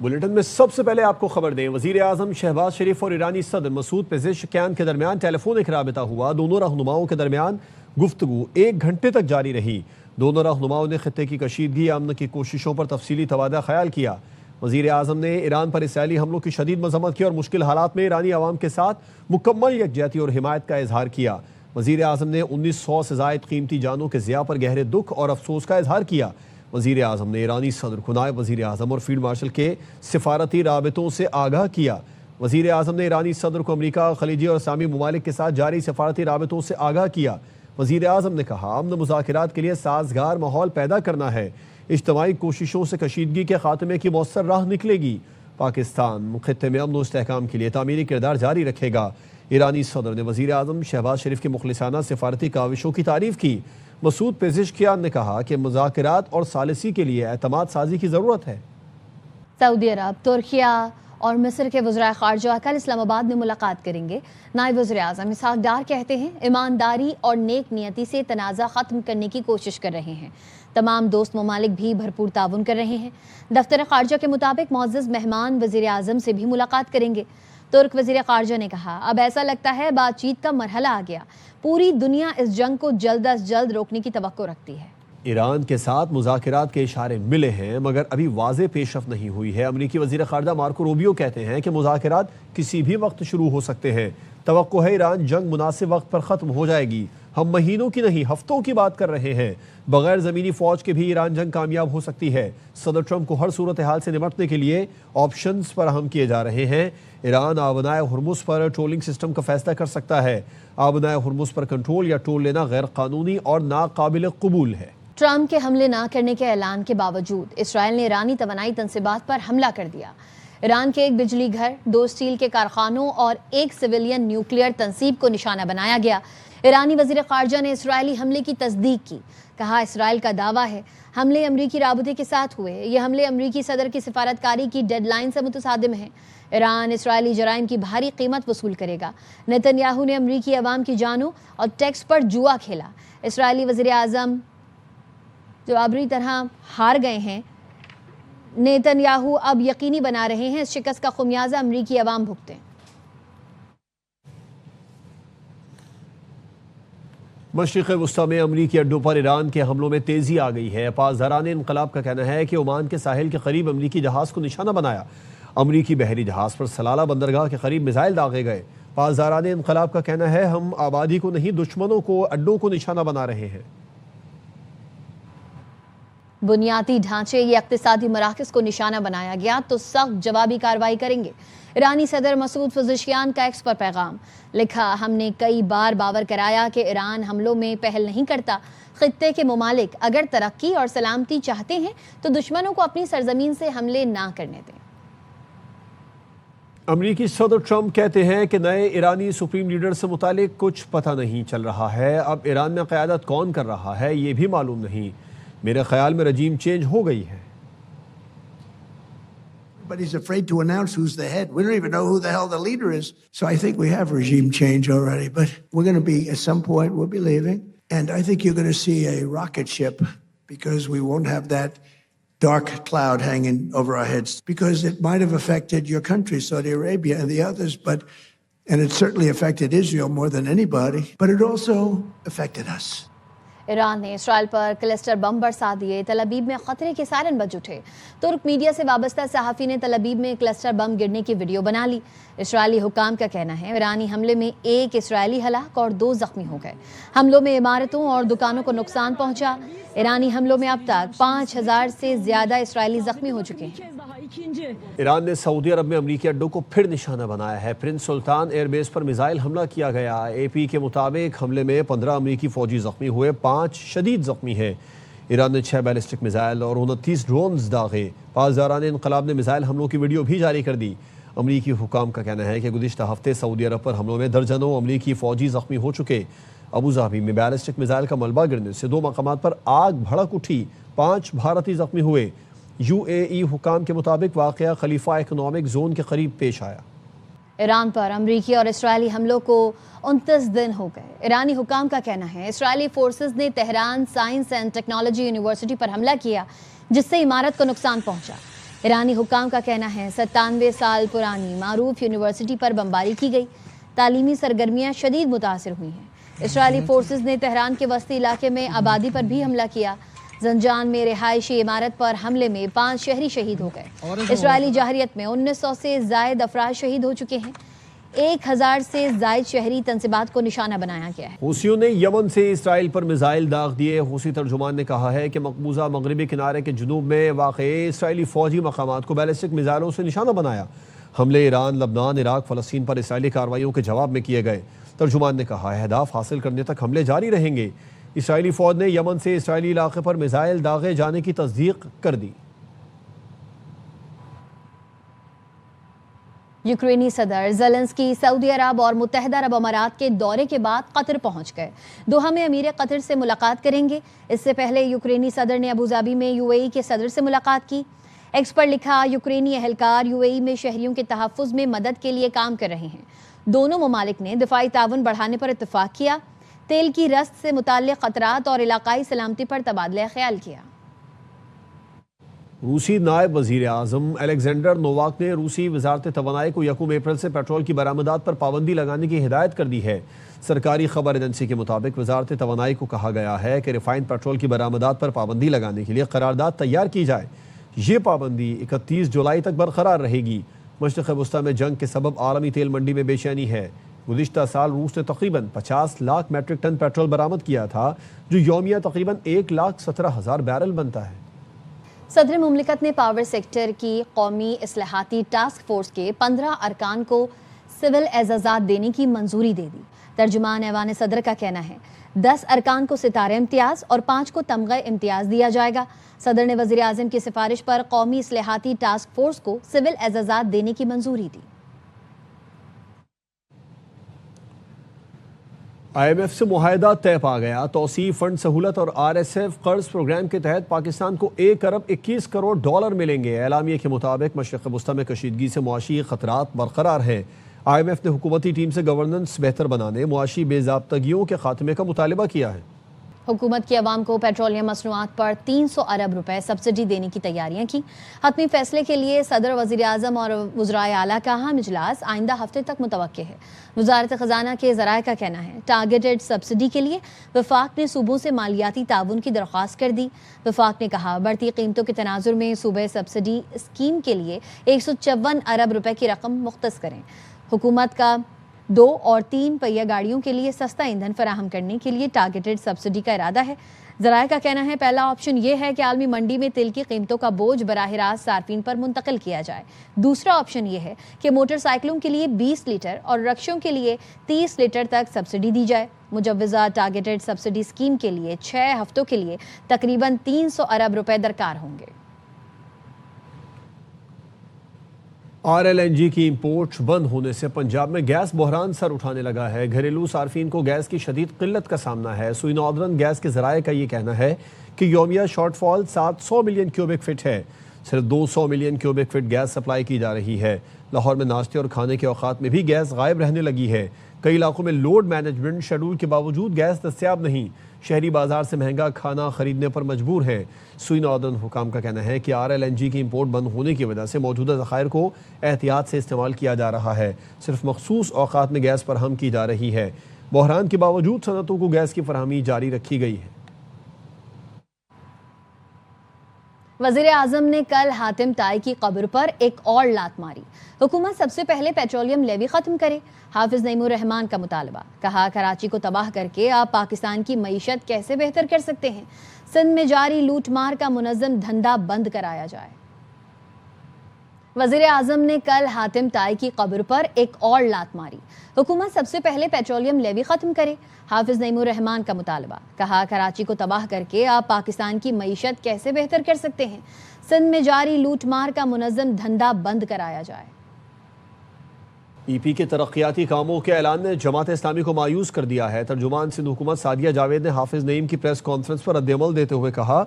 Bulletin میں سب سے پہلے آپ کو خبر دیں، وزیر اعظم شہباز شریف اور ایرانی صدر مسعود پزشکیان کے درمیان ٹیلیفونک رابطہ ہوا۔ دونوں رہنماؤں کے درمیان گفتگو 1 گھنٹے تک جاری رہی۔ دونوں رہنماؤں نے خطے کی کشیدگی امن کی کوششوں پر تفصیلی تبادلہ خیال کیا۔ وزیر اعظم نے ایران پر اسرائیلی حملوں کی شدید مذمت کی اور مشکل حالات میں ایرانی عوام کے ساتھ مکمل یکجہتی اور حمایت کا اظہار کیا۔ وزیر اعظم نے 1900 سے زائد قیمتی جانوں کے ضیاع پر گہرے دکھ اور افسوس کا اظہار کیا۔ وزیر اعظم نے ایرانی صدر کو نائب وزیر اعظم اور فیلڈ مارشل کے سفارتی رابطوں سے آگاہ کیا۔ وزیر اعظم نے ایرانی صدر کو امریکہ، خلیجی اور اسلامی ممالک کے ساتھ جاری سفارتی رابطوں سے آگاہ کیا۔ وزیر اعظم نے کہا، امن مذاکرات کے لیے سازگار ماحول پیدا کرنا ہے۔ اجتماعی کوششوں سے کشیدگی کے خاتمے کی مؤثر راہ نکلے گی۔ پاکستان خطے میں امن و استحکام کے لیے تعمیری کردار جاری رکھے گا۔ ایرانی صدر نے وزیر اعظم شہباز شریف کی مخلصانہ سفارتی کاوشوں کی تعریف کی۔ مسعود پزشکیان نے کہا کہ مذاکرات اور ثالثی کے لیے اعتماد سازی کی ضرورت ہے۔ سعودی عرب، ترکیہ اور مصر کے وزرائے خارجہ کل اسلام آباد میں ملاقات کریں گے۔ نائب وزیر اعظم اسحاق ڈار کہتے ہیں، ایمانداری اور نیک نیتی سے تنازع ختم کرنے کی کوشش کر رہے ہیں۔ تمام دوست ممالک بھی بھرپور تعاون کر رہے ہیں۔ دفتر خارجہ کے مطابق معزز مہمان وزیر اعظم سے بھی ملاقات کریں گے۔ ترک وزیر خارجہ نے کہا، اب ایسا لگتا ہے بات چیت کا مرحلہ آ گیا۔ پوری دنیا اس جنگ کو جلد از جلد روکنے کی توقع رکھتی ہے۔ ایران کے ساتھ مذاکرات کے اشارے ملے ہیں مگر ابھی واضح پیش رفت نہیں ہوئی ہے۔ امریکی وزیر خارجہ مارکو روبیو کہتے ہیں کہ مذاکرات کسی بھی وقت شروع ہو سکتے ہیں۔ توقع ہے ایران جنگ مناسب وقت پر ختم ہو جائے گی۔ ہم مہینوں کی نہیں ہفتوں کی بات کر رہے ہیں۔ بغیر زمینی فوج کے بھی ایران جنگ کامیاب ہو سکتی ہے۔ صدر ٹرمپ کو ہر صورتحال سے نمٹنے کے لیے آپشنز فراہم کیے جا رہے ہیں۔ ایران آبنائے ہرمز پر ٹرولنگ سسٹم کا فیصلہ کر سکتا ہے۔ آبنائے ہرمز پر کنٹرول یا ٹول لینا غیر قانونی اور ناقابل قبول ہے۔ ٹرمپ کے حملے نہ کرنے کے اعلان کے باوجود اسرائیل نے ایرانی توانائی تنصیبات پر حملہ کر دیا۔ ایران کے 1 بجلی گھر، 2 اسٹیل کے کارخانوں اور 1 سویلین نیوکلیئر تنصیب کو نشانہ بنایا گیا۔ ایرانی وزیر خارجہ نے اسرائیلی حملے کی تصدیق کی۔ کہا، اسرائیل کا دعویٰ ہے حملے امریکی رابطے کے ساتھ ہوئے۔ یہ حملے امریکی صدر کی سفارتکاری کی ڈیڈ لائن سے متصادم ہیں۔ ایران اسرائیلی جرائم کی بھاری قیمت وصول کرے گا۔ نیتن یاہو نے امریکی عوام کی جانوں اور ٹیکس پر جوا کھیلا۔ اسرائیلی وزیر اعظم جو ابری طرح ہار گئے ہیں، نیتن یاہو اب یقینی بنا رہے ہیں اس شکست کا خمیازہ امریکی عوام بھگتیں۔ مشرق وسطی میں امریکی اڈوں پر ایران کے حملوں میں تیزی آ گئی ہے۔ پاسداران انقلاب کا کہنا ہے کہ عمان کے ساحل کے قریب امریکی جہاز کو نشانہ بنایا۔ امریکی بحری جہاز پر سلالہ بندرگاہ کے قریب میزائل داغے گئے۔ پاسداران انقلاب کا کہنا ہے، ہم آبادی کو نہیں دشمنوں کو اڈوں کو نشانہ بنا رہے ہیں۔ بنیادی ڈھانچے یا اقتصادی مراکز کو نشانہ بنایا گیا تو سخت جوابی کارروائی کریں گے۔ ایرانی صدر مسعود پزشکیان کا ایکس پر پیغام، لکھا، ہم نے کئی بار باور کرایا کہ ایران حملوں میں پہل نہیں کرتا۔ خطے کے ممالک اگر ترقی اور سلامتی چاہتے ہیں تو دشمنوں کو اپنی سرزمین سے حملے نہ کرنے دیں۔ امریکی صدر ٹرمپ کہتے ہیں کہ نئے ایرانی سپریم لیڈر سے متعلق کچھ پتہ نہیں چل رہا ہے۔ اب ایران میں قیادت کون کر رہا ہے یہ بھی معلوم نہیں۔ میرے خیال میں رجیم چینج ہو گئی ہے۔ But he's afraid to announce who's the head. We don't even know who the hell the leader is. So I think we have regime change already. But we're going to be, at some point, we'll be leaving. And I think you're going to see a rocket ship because we won't have that dark cloud hanging over our heads. Because it might have affected your country, Saudi Arabia and the others. And it certainly affected Israel more than anybody. But it also affected us. Iran نے اسرائیل پر cluster بم برسا دیے۔ تل Aviv میں خطرے کے siren بج اٹھے۔ ترک media سے وابستہ صحافی نے تل ابیب میں کلسٹر بم گرنے کی ویڈیو بنا لی۔ اسرائیلی حکام کا کہنا ہے، ایرانی حملے میں 1 اسرائیلی ہلاک اور 2 زخمی ہو گئے۔ حملوں میں عمارتوں اور دکانوں کو نقصان پہنچا۔ ایرانی حملوں میں اب تک 5000 سے زیادہ اسرائیلی زخمی ہو چکے ہیں۔ ایران نے سعودی عرب میں امریکی اڈوں کو پھر نشانہ بنایا ہے۔ پرنس سلطان ایئر بیس پر میزائل حملہ کیا گیا۔ اے پی کے مطابق حملے میں 15 امریکی فوجی زخمی ہوئے، 5 شدید زخمی ہیں۔ ایران نے 6 بیلسٹک میزائل اور 29 ڈرونز داغے۔ پاسداران انقلاب نے میزائل حملوں کی ویڈیو بھی جاری کر دی۔ امریکی حکام کا کہنا ہے کہ گزشتہ ہفتے سعودی عرب پر حملوں میں درجنوں امریکی فوجی زخمی ہو چکے۔ ابوظہبی میں بیلسٹک میزائل کا ملبہ گرنے سے 2 مقامات پر آگ بھڑک اٹھی، 5 بھارتی زخمی ہوئے۔ یو اے ای حکام کے مطابق واقعہ خلیفہ اکنامک زون کے قریب پیش آیا۔ ایران پر امریکی اور اسرائیلی حملوں کو 29 دن ہو گئے۔ ایرانی حکام کا کہنا ہے اسرائیلی فورسز نے Tehran science and technology university پر حملہ کیا جس سے عمارت کو نقصان پہنچا۔ ایرانی حکام کا کہنا ہے 97 سال پرانی معروف یونیورسٹی پر بمباری کی گئی، تعلیمی سرگرمیاں شدید متاثر ہوئی ہیں۔ اسرائیلی فورسز نے تہران کے وسطی علاقے میں آبادی پر بھی حملہ کیا۔ زنجان میں رہائشی عمارت پر حملے میں 5 شہری شہید ہو گئے۔ اسرائیلی جارحیت میں 1900 سے زائد افراد شہید ہو چکے ہیں۔ 1000 سے زائد شہری تنصیبات کو نشانہ بنایا گیا ہے۔ حوثیوں نے یمن سے اسرائیل پر میزائل داغ دیے۔ حوثی ترجمان نے کہا ہے کہ مقبوضہ مغربی کنارے کے جنوب میں واقع اسرائیلی فوجی مقامات کو بیلسٹک میزائلوں سے نشانہ بنایا۔ حملے ایران، لبنان، عراق، فلسطین پر اسرائیلی کارروائیوں کے جواب میں کیے گئے۔ ترجمان نے کہا اہداف حاصل کرنے تک حملے جاری رہیں گے۔ اسرائیلی فوج نے یمن سے اسرائیلی علاقے پر میزائل داغے جانے کی تصدیق کر دی۔ یوکرینی صدر زیلنسکی سعودی عرب اور متحدہ عرب امارات کے دورے کے بعد قطر پہنچ گئے۔ دوحہ میں امیر قطر سے ملاقات کریں گے۔ اس سے پہلے یوکرینی صدر نے ابوظہبی میں UAE کے صدر سے ملاقات کی۔ ایکس پر لکھا یوکرینی اہلکار UAE میں شہریوں کے تحفظ میں مدد کے لیے کام کر رہے ہیں۔ دونوں ممالک نے دفاعی تعاون بڑھانے پر اتفاق کیا۔ تیل کی رسد سے متعلق خطرات اور علاقائی سلامتی پر تبادلہ خیال کیا۔ روسی نائب وزیر اعظم الیگزینڈر نوواک نے روسی وزارت توانائی کو 1 اپریل سے پیٹرول کی برآمدات پر پابندی لگانے کی ہدایت کر دی ہے۔ سرکاری خبر ایجنسی کے مطابق وزارت توانائی کو کہا گیا ہے کہ ریفائنڈ پیٹرول کی برآمدات پر پابندی لگانے کے لیے قرارداد تیار کی جائے۔ یہ پابندی 31 جولائی تک برقرار رہے گی۔ مشرق وسطیٰ میں جنگ کے سبب عالمی تیل منڈی میں بے چینی ہے۔ گزشتہ سال روس نے تقریباً 50 لاکھ میٹرک ٹن پیٹرول برآمد کیا تھا، جو یومیہ تقریباً 1,17,000 بیرل بنتا ہے۔ صدر مملکت نے پاور سیکٹر کی قومی اصلاحاتی ٹاسک فورس کے 15 ارکان کو سول اعزازات دینے کی منظوری دے دی۔ ترجمان ایوان صدر کا کہنا ہے 10 ارکان کو ستارہ امتیاز اور 5 کو تمغہ امتیاز دیا جائے گا۔ صدر نے وزیر اعظم کی سفارش پر قومی اصلاحاتی ٹاسک فورس کو سول اعزازات دینے کی منظوری دی۔ IMF سے معاہدہ طے پا گیا۔ توسیع فنڈ سہولت اور RSF قرض پروگرام کے تحت پاکستان کو 1 ارب 21 کروڑ ڈالر ملیں گے۔ اعلامیے کے مطابق مشرق وسطیٰ میں کشیدگی سے معاشی خطرات برقرار ہیں۔ IMF نے حکومتی ٹیم سے گورننس بہتر بنانے، معاشی بے ضابطگیوں کے خاتمے کا مطالبہ کیا ہے۔ حکومت کی عوام کو پیٹرولیم مصنوعات پر 300 ارب روپے سبسڈی دینے کی تیاریاں کی۔ حتمی فیصلے کے لیے صدر، وزیر اعظم اور وزرائے اعلیٰ کا اہم اجلاس آئندہ ہفتے تک متوقع ہے۔ وزارت خزانہ کے ذرائع کا کہنا ہے ٹارگیٹڈ سبسڈی کے لیے وفاق نے صوبوں سے مالیاتی تعاون کی درخواست کر دی۔ وفاق نے کہا بڑھتی قیمتوں کے تناظر میں صوبے سبسڈی اسکیم کے لیے 154 ارب روپے کی رقم مختص کریں۔ حکومت کا 2 اور 3 پہیہ گاڑیوں کے لیے سستا ایندھن فراہم کرنے کے لیے ٹارگیٹڈ سبسڈی کا ارادہ ہے۔ ذرائع کا کہنا ہے پہلا آپشن یہ ہے کہ عالمی منڈی میں تیل کی قیمتوں کا بوجھ براہ راست صارفین پر منتقل کیا جائے۔ دوسرا آپشن یہ ہے کہ موٹر سائیکلوں کے لیے 20 لیٹر اور رکشوں کے لیے 30 لیٹر تک سبسڈی دی جائے۔ مجوزہ ٹارگیٹڈ سبسڈی اسکیم کے لیے 6 ہفتوں کے لیے تقریباً 300 ارب روپے درکار ہوں گے۔ RLNG کی امپورٹ بند ہونے سے پنجاب میں گیس بحران سر اٹھانے لگا ہے۔ گھریلو صارفین کو گیس کی شدید قلت کا سامنا ہے۔ سوئی ناردرن گیس کے ذرائع کا یہ کہنا ہے کہ یومیہ shortfall 700 million cubic feet ہے۔ صرف 200 million cubic feet gas supply کی جا رہی ہے۔ لاہور میں ناشتے اور کھانے کے اوقات میں بھی گیس غائب رہنے لگی ہے۔ کئی علاقوں میں لوڈ مینجمنٹ شیڈول کے باوجود گیس دستیاب نہیں۔ شہری بازار سے مہنگا کھانا خریدنے پر مجبور ہیں۔ سوئی ناردرن حکام کا کہنا ہے کہ RLNG کی امپورٹ بند ہونے کی وجہ سے موجودہ ذخائر کو احتیاط سے استعمال کیا جا رہا ہے۔ صرف مخصوص اوقات میں گیس فراہم کی جا رہی ہے۔ بحران کے باوجود صنعتوں کو گیس کی فراہمی جاری رکھی گئی ہے۔ وزیر اعظم نے کل حاتم طائی کی قبر پر ایک اور لات ماری۔ حکومت سب سے پہلے پیٹرولیم لیوی ختم کرے۔ حافظ نعیم الرحمان کا مطالبہ۔ کہا کراچی کو تباہ کر کے آپ پاکستان کی معیشت کیسے بہتر کر سکتے ہیں؟ سندھ میں جاری لوٹ مار کا منظم دھندا بند کرایا جائے۔ وزیر اعظم نے کل حاتم طائی کی قبر پر ایک اور لات ماری۔ حکومت سب سے پہلے پیٹرولیم لیوی ختم کرے۔ حافظ نعیم الرحمان کا مطالبہ۔ کہا کراچی کو تباہ کر کے آپ پاکستان کی معیشت کیسے بہتر کر سکتے ہیں؟ سندھ میں جاری لوٹ مار کا منظم دھندا بند کرایا جائے۔ EP کے ترقیاتی کاموں کے اعلان نے جماعت اسلامی کو مایوس کر دیا ہے۔ ترجمان سندھ حکومت سعدیہ جاوید نے حافظ نعیم کی پریس کانفرنس پر رد عمل دیتے ہوئے کہا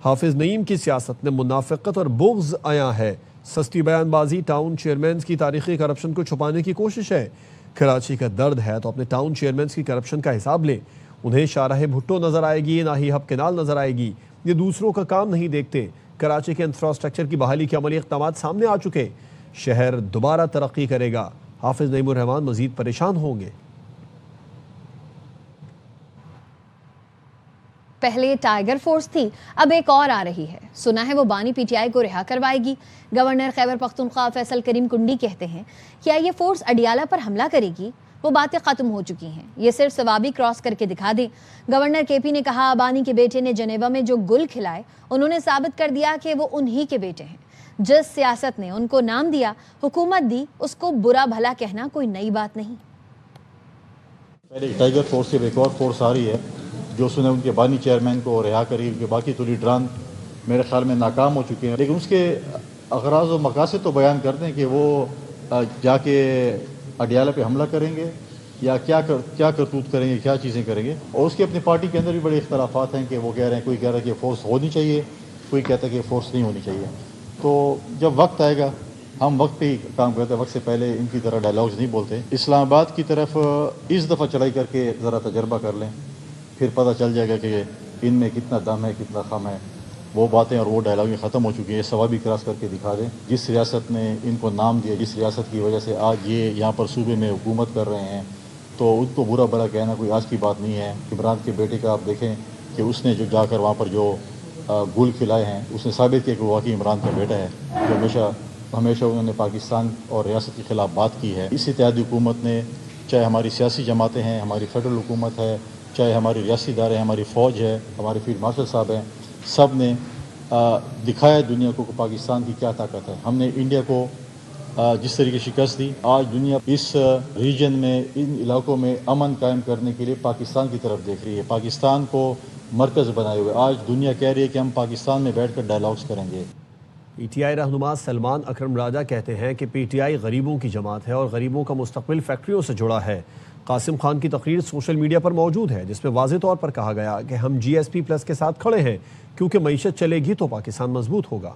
حافظ نعیم کی سیاست میں منافقت اور بغض عیاں ہے۔ سستی بیان بازی ٹاؤن چیئرمینز کی تاریخی کرپشن کو چھپانے کی کوشش ہے۔ کراچی کا درد ہے تو اپنے ٹاؤن چیئرمینز کی کرپشن کا حساب لیں۔ انہیں شاہراہ بھٹو نظر آئے گی، نہ ہی ہب کنال نظر آئے گی۔ یہ دوسروں کا کام نہیں دیکھتے۔ کراچی کے انفراسٹرکچر کی بحالی کے عملی اقدامات سامنے آ چکے، شہر دوبارہ ترقی کرے گا، حافظ نعیم الرحمان مزید پریشان ہوں گے۔ پہلے ٹائیگر فورس تھی، اب ایک اور آ رہی ہے، سنا ہے وہ بانی پی ٹی آئی کو رہا کروائے گی۔ گورنر خیبر پختونخوا فیصل کریم کنڈی کہتے ہیں کیا یہ فورس اڈیالہ پر حملہ کرے گی؟ وہ باتیں ختم ہو چکی ہیں، یہ صرف ثوابی کراس کر کے دکھا دیں۔ گورنر کے پی نے کہا بانی کے بیٹے نے جنیوا میں جو گل کھلائے انہوں نے ثابت کر دیا کہ وہ انہی کے بیٹے ہیں۔ جس سیاست نے ان کو نام دیا، حکومت دی، اس کو برا بھلا کہنا کوئی نئی بات نہیں۔ پہلے ٹائیگر فورس سے ایک اور فورس آ رہی ہے جو اس نے ان کے بانی چیئرمین کو رہا کری، ان کے باقی تو لیڈران میرے خیال میں ناکام ہو چکے ہیں، لیکن اس کے اغراض و مقاصد تو بیان کرتے ہیں کہ وہ جا کے اڈیالہ پہ حملہ کریں گے یا کیا کرتوت کریں گے، کیا چیزیں کریں گے۔ اور اس کی اپنی پارٹی کے اندر بھی بڑے اختلافات ہیں کہ وہ کہہ رہے ہیں، کوئی کہہ رہا ہے کہ فورس ہونی چاہیے، کوئی کہتا ہے کہ فورس نہیں ہونی چاہیے۔ تو جب وقت آئے گا ہم وقت پہ ہی کام کرتے ہیں، وقت سے پہلے ان کی طرح ڈائلاگز نہیں بولتے۔ اسلام آباد کی طرف اس دفعہ چڑھائی کر کے ذرا تجربہ کر لیں، پھر پتہ چل جائے گا کہ ان میں کتنا دم ہے، کتنا خم ہے۔ وہ باتیں اور وہ ڈائلاگیں ختم ہو چکی ہیں، ثوابی کراس کر کے دکھا دیں۔ جس ریاست نے ان کو نام دیا، جس ریاست کی وجہ سے آج یہ یہاں پر صوبے میں حکومت کر رہے ہیں، تو ان کو برا بھلا کہنا کوئی آج کی بات نہیں ہے۔ عمران کے بیٹے کا آپ دیکھیں کہ اس نے جو جا کر وہاں پر جو گل کھلائے ہیں، اس نے ثابت کیا کہ وہ واقعی عمران کا بیٹا ہے، جو ہمیشہ انہوں نے پاکستان اور ریاست کے خلاف بات کی ہے۔ اس اتحادی حکومت نے، چاہے ہماری سیاسی جماعتیں ہیں، ہماری فیڈرل حکومت ہے، چاہے ہماری ریاستی ادارے ہیں، ہماری فوج ہے، ہمارے فیلڈ مارشل صاحب ہیں، سب نے دکھایا دنیا کو کہ پاکستان کی کیا طاقت ہے۔ ہم نے انڈیا کو جس طریقے شکست دی، آج دنیا اس ریجن میں، ان علاقوں میں امن قائم کرنے کے لیے پاکستان کی طرف دیکھ رہی ہے، پاکستان کو مرکز بنائے ہوئے۔ آج دنیا کہہ رہی ہے کہ ہم پاکستان میں بیٹھ کر ڈائلاگز کریں گے۔ پی ٹی آئی رہنما سلمان اکرم راجہ کہتے ہیں کہ پی ٹی آئی غریبوں کی جماعت ہے اور غریبوں کا مستقبل فیکٹریوں سے جڑا ہے۔ قاسم خان کی تقریر سوشل میڈیا پر موجود ہے جس میں واضح طور پر کہا گیا کہ ہم جی ایس پی پلس کے ساتھ کھڑے ہیں، کیونکہ معیشت چلے گی تو پاکستان مضبوط ہوگا۔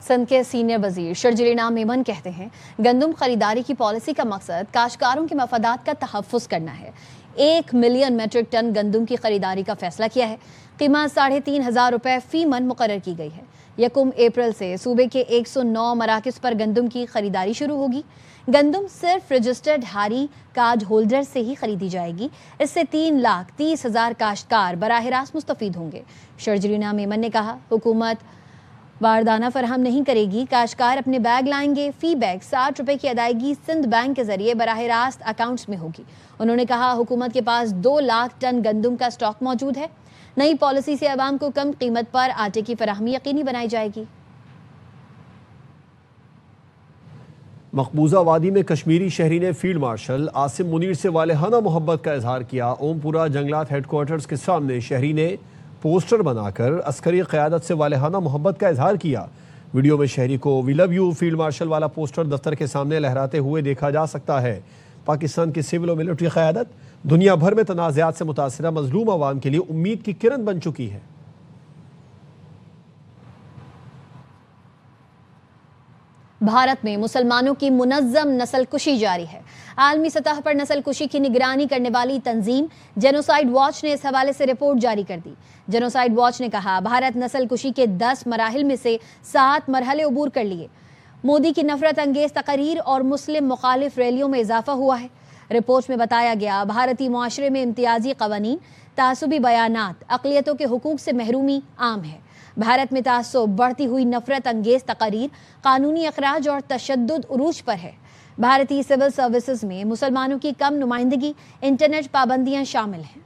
سندھ کے سینئر وزیر شرجیل انعام میمن کہتے ہیں گندم خریداری کی پالیسی کا مقصد کاشتکاروں کے مفادات کا تحفظ کرنا ہے۔ 1 ملین میٹرک ٹن گندم کی خریداری کا فیصلہ کیا ہے۔ قیمت 3,500 روپے فی من مقرر کی گئی ہے۔ 1 اپریل سے صوبے کے 109 مراکز پر گندم کی خریداری شروع ہوگی۔ گندم صرف رجسٹرڈ ہاری کارڈ ہولڈر سے ہی خریدی جائے گی۔ اس سے 3,30,000 کاشتکار براہ راست مستفید ہوں گے۔ شرجیل انعام میمن نے کہا حکومت واردانہ فراہم نہیں کرے گی، کاشتکار اپنے بیگ لائیں گے، فی بیگ 60 روپے کی ادائیگی سندھ بینک کے ذریعے براہ راست اکاؤنٹس میں ہوگی۔ انہوں نے کہا حکومت کے پاس 2 لاکھ ٹن گندم کا سٹاک موجود ہے۔ نئی پالیسی سے عوام کو کم قیمت پر آٹے کی فراہمی یقینی بنائی جائے گی۔ مقبوضہ وادی میں کشمیری شہری نے فیلڈ مارشل عاصم منیر سے والہانہ محبت کا اظہار کیا۔ اوم پورہ جنگلات ہیڈ کوارٹرز کے سامنے شہری نے پوسٹر بنا کر عسکری قیادت سے والہانہ محبت کا اظہار کیا۔ ویڈیو میں شہری کو وی لو یو فیلڈ مارشل والا پوسٹر دفتر کے سامنے لہراتے ہوئے دیکھا جا سکتا ہے۔ پاکستان کی سول و ملٹری قیادت دنیا بھر میں تنازعات سے متاثرہ مظلوم عوام کے لیے امید کی کرن بن چکی ہے۔ بھارت میں مسلمانوں کی منظم نسل کشی جاری ہے۔ عالمی سطح پر نسل کشی کی نگرانی کرنے والی تنظیم جینوسائیڈ واچ نے اس حوالے سے رپورٹ جاری کر دی۔ جینوسائیڈ واچ نے کہا بھارت نسل کشی کے 10 مراحل میں سے 7 مرحلے عبور کر لیے۔ مودی کی نفرت انگیز تقاریر اور مسلم مخالف ریلیوں میں اضافہ ہوا ہے۔ رپورٹ میں بتایا گیا بھارتی معاشرے میں امتیازی قوانین، تعصبی بیانات، اقلیتوں کے حقوق سے محرومی عام ہے۔ بھارت میں تعصب، بڑھتی ہوئی نفرت انگیز تقاریر، قانونی اخراج اور تشدد عروج پر ہے۔ بھارتی سول سروسز میں مسلمانوں کی کم نمائندگی، انٹرنیٹ پابندیاں شامل ہیں۔